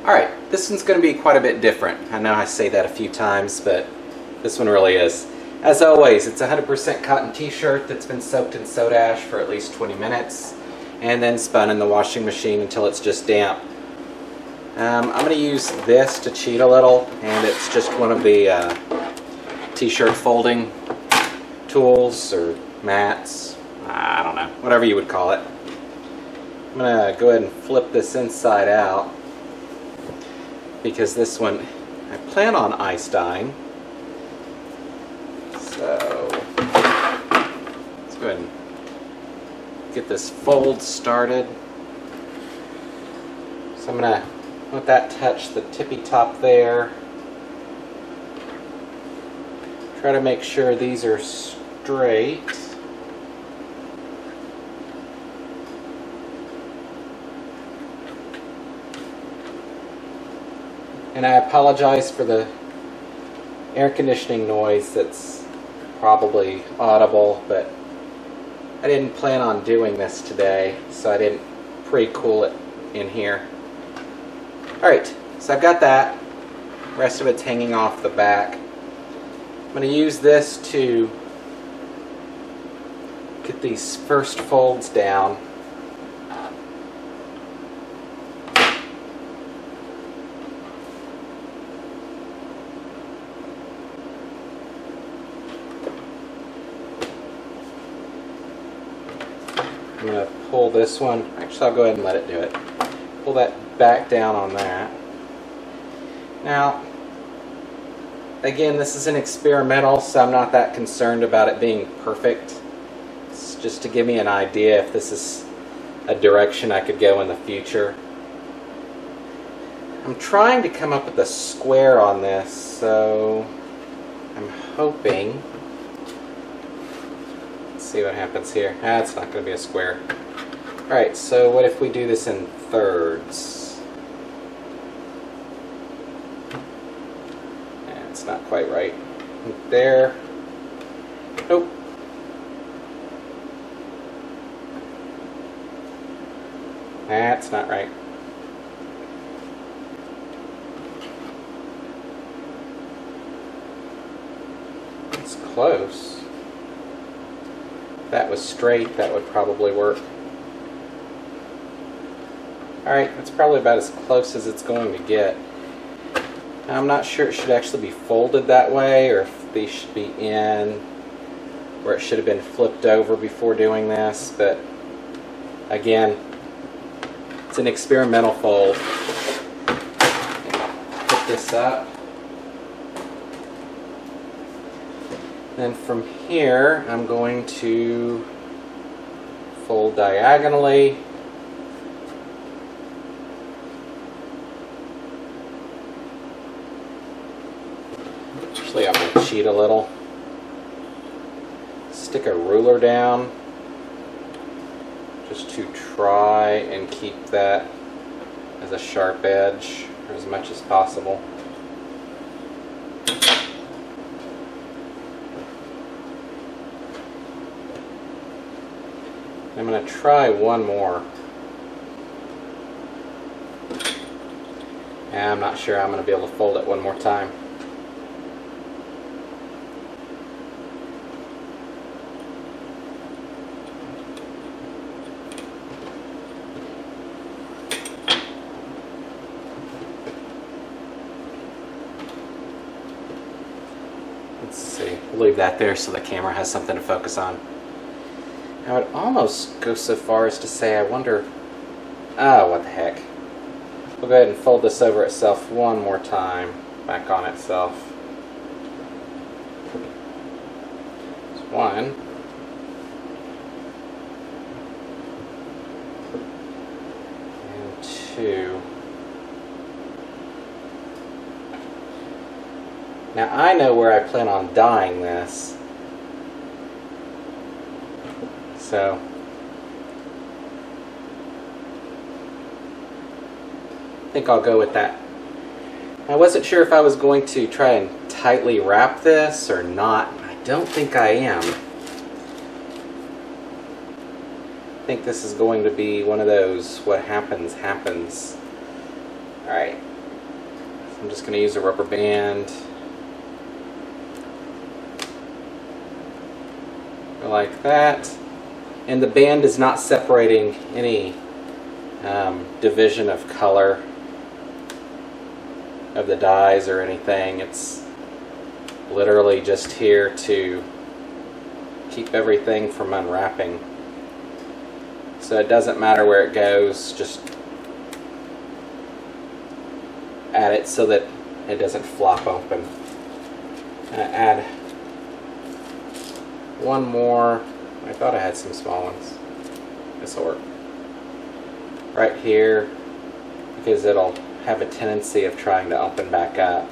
Alright, this one's going to be quite a bit different. I know I say that a few times, but this one really is. As always, it's a 100% cotton t-shirt that's been soaked in soda ash for at least 20 minutes and then spun in the washing machine until it's just damp. I'm going to use this to cheat a little, and it's just one of the t-shirt folding tools or mats. I don't know, whatever you would call it. I'm going to go ahead and flip this inside out because this one I plan on ice dyeing. So let's go ahead and get this fold started. So I'm going to let that touch the tippy top there. Try to make sure these are straight. And I apologize for the air conditioning noise that's probably audible, but I didn't plan on doing this today, so I didn't pre-cool it in here. Alright, so I've got that. The rest of it's hanging off the back. I'm going to use this to get these first folds down. I'm going to pull this one, actually I'll go ahead and let it do it. Pull that back down on that. Now, again, this is an experimental, so I'm not that concerned about it being perfect. It's just to give me an idea if this is a direction I could go in the future. I'm trying to come up with a square on this, so I'm hoping. See what happens here. It's not going to be a square. Alright, so what if we do this in thirds? It's not quite right. There. Nope. That's not right. It's close. If that was straight, that would probably work. Alright, that's probably about as close as it's going to get. Now, I'm not sure it should actually be folded that way, or if these should be in where it should have been flipped over before doing this, but again, it's an experimental fold. Put this up. Then from here, I'm going to fold diagonally. Actually, I'm going to cheat a little. Stick a ruler down just to try and keep that as a sharp edge or as much as possible. I'm going to try one more. And I'm not sure I'm going to be able to fold it one more time. Let's see. We'll leave that there so the camera has something to focus on. I would almost go so far as to say, I wonder, what the heck. We'll go ahead and fold this over itself one more time, back on itself. That's one. And two. Now I know where I plan on dyeing this. So I think I'll go with that. I wasn't sure if I was going to try and tightly wrap this or not. I don't think I am. I think this is going to be one of those what happens happens. Alright, I'm just going to use a rubber band like that. And the band is not separating any division of color of the dyes or anything. It's literally just here to keep everything from unwrapping. So it doesn't matter where it goes, just add it so that it doesn't flop open. Add one more. I thought I had some small ones. This will work. Right here, because it'll have a tendency of trying to open back up.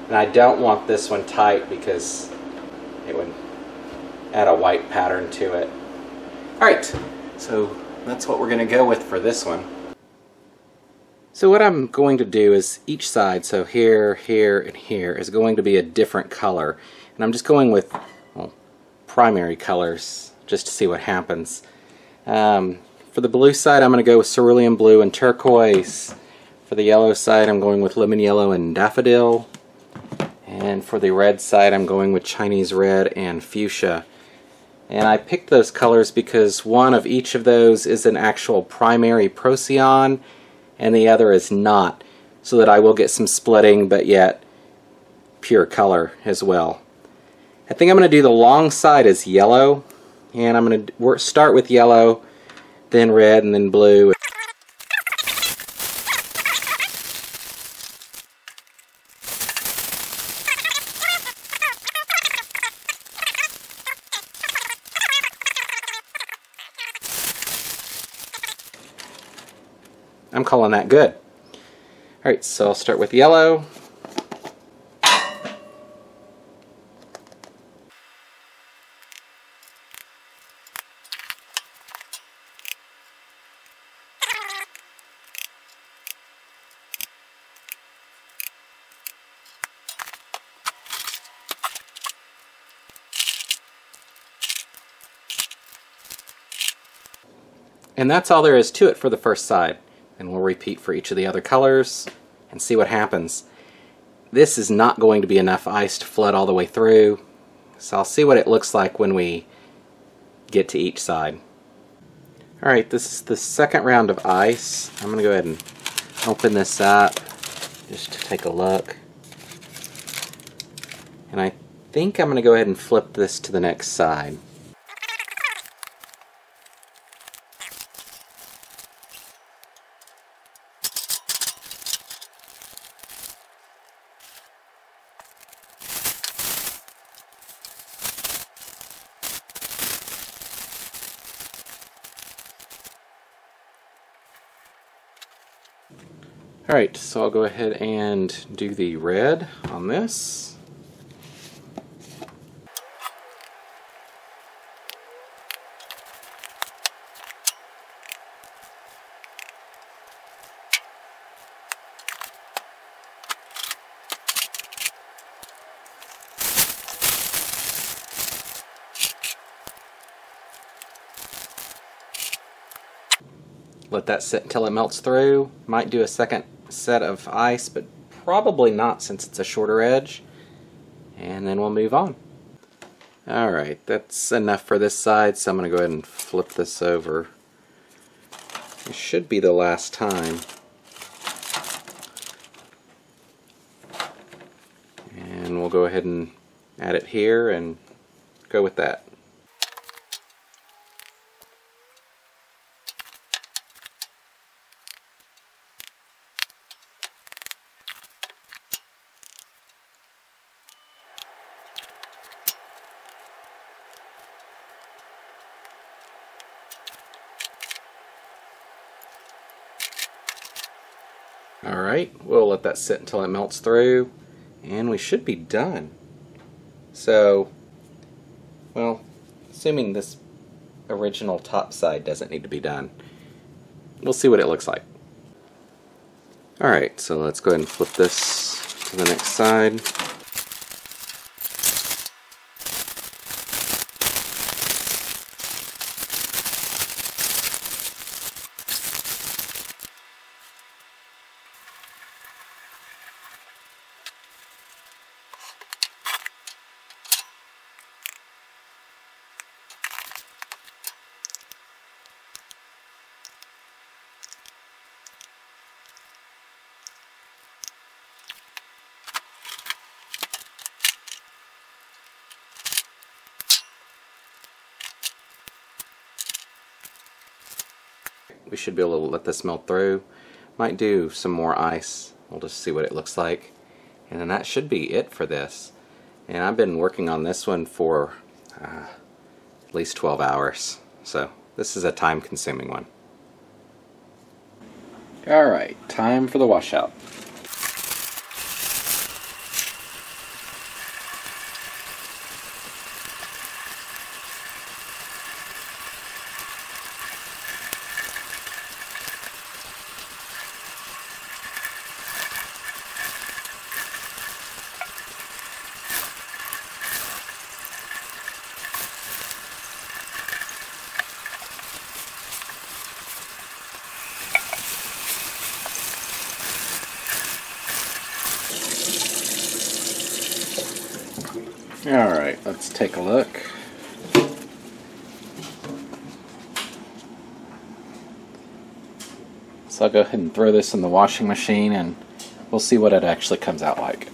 And I don't want this one tight because it would add a white pattern to it. Alright, so that's what we're going to go with for this one. So what I'm going to do is each side, so here, here, and here, is going to be a different color. And I'm just going with primary colors just to see what happens. For the blue side, I'm going to go with cerulean blue and turquoise. For the yellow side, I'm going with lemon yellow and daffodil. And for the red side, I'm going with Chinese red and fuchsia. And I picked those colors because one of each of those is an actual primary Procion and the other is not, so that I will get some splitting but yet pure color as well. I think I'm going to do the long side as yellow, and I'm going to start with yellow, then red, and then blue. I'm calling that good. Alright, so I'll start with yellow. And that's all there is to it for the first side. And we'll repeat for each of the other colors and see what happens. This is not going to be enough ice to flood all the way through, so I'll see what it looks like when we get to each side. Alright, this is the second round of ice. I'm going to go ahead and open this up just to take a look. And I think I'm going to go ahead and flip this to the next side. Alright, so I'll go ahead and do the red on this. Let that sit until it melts through. Might do a second set of ice, but probably not since it's a shorter edge. And then we'll move on. Alright, that's enough for this side, so I'm going to go ahead and flip this over. It should be the last time. And we'll go ahead and add it here and go with that. Alright, we'll let that sit until it melts through, and we should be done. So, well, assuming this original top side doesn't need to be done, we'll see what it looks like. Alright, so let's go ahead and flip this to the next side. We should be able to let this melt through. Might do some more ice. We'll just see what it looks like. And then that should be it for this. And I've been working on this one for at least 12 hours. So this is a time-consuming one. Alright, time for the washout. Alright, let's take a look. So I'll go ahead and throw this in the washing machine and we'll see what it actually comes out like.